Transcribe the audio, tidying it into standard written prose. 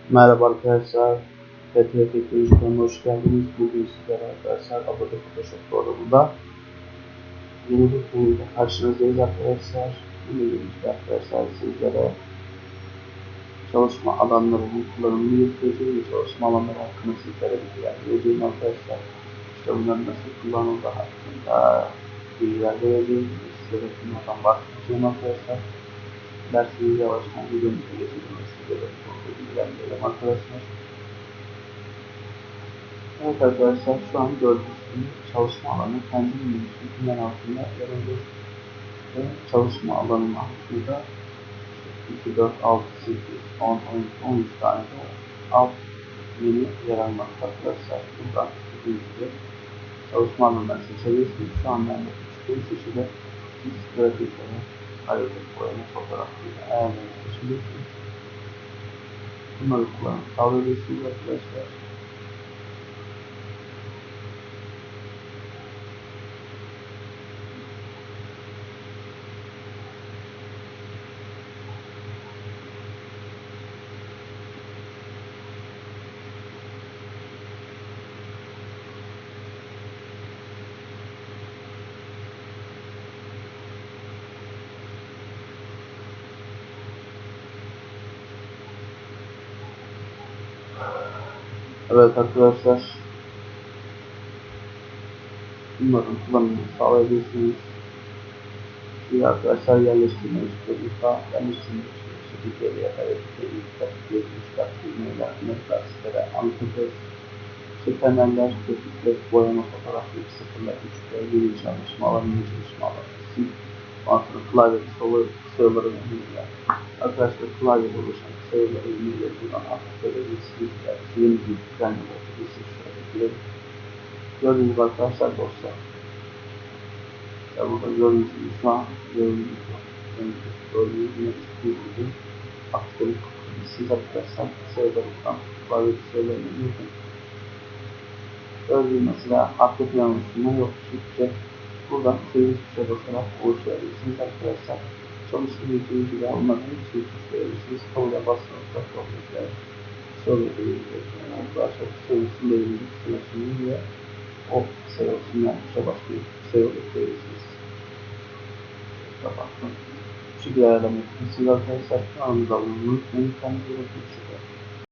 Merhaba arkadaşlar, PTT Teknoloji'den hoş geldiniz. Bugün sizlere arkadaşlar Adobe Photoshop programında yeni bir konuda karşınızdayız arkadaşlar. Yeni bir arkadaşlar sizlere çalışma alanlarının kullanımını göstereceğim ve çalışma alanları hakkında sizlere bilgiler vereceğim arkadaşlar. İşte bunların nasıl kullanıldığı hakkında bilgiler vereceğim. Sizlere bunlardan bahsedeceğim arkadaşlar. Dersimizi yavaştan videomuza geçelim. Sizlere bu bilgiler verelim arkadaşlar. Evet arkadaşlar, şu an gördüğünüz gibi çalışma alanı kendi menüsü hemen altında yer alıyor ve çalışma alanının altında 2, 4, 6, 8, 10, 12, 13 tane de alt menü yer almakta arkadaşlar. Buradan istediğiniz gibi çalışma alanından seçebilirsiniz. Şu an ben de küçükleri seçili grafiklere, ayrıca boyama fotoğrafıyla ayarlarını seçebilirsiniz. Bunları kullanıp sağlayabilirsiniz arkadaşlar. Evet arkadaşlar, bunların kullanımını sağlayabilirsiniz. Şimdi arkadaşlar yerleştirme üstlerinde yerleştirme üstleri geriye hareketleri yükseltmişler, ilmeğiler, netler, sitelere anlatacağız. İşte temeller, tetikler, boyama fotoğrafları, sıfırlar, üçler, yeni çalışma alanı, yeni çalışma alanı, sil, ondan sonra klavye sayıların ünlüler. Arkadaşlar klavyede oluşan sayıların ünlüleri buradan aktifleri, silgiler, silimizi düzenliler, şöyle gördüğünüz gibi arkadaşlar dosya. Ya burada gördüğünüz gibi şu an gördüğünüz gibi aktif siz arkadaşlar sayılarından bazı sayılarını yürütün. Gördüğünüz mesela arka plan oluşturma yok. Türkçe buradan istediğiniz bir şey basarak oluşturabilirsiniz arkadaşlar. Çalıştırıcı gibi olmadan bir şey tuşlayabilirsiniz. Kabul'e basmanızda profesör soru verebilirsiniz. Arkadaşlar sorusun belirli sırasını ve o sırasından tuşa başlayıp sayı oluşturabilirsiniz. Kapattım. Şu bir ayarlamayı siz arkadaşlar kanalımıza abone olmayı unutmayın. Kendinize bakın.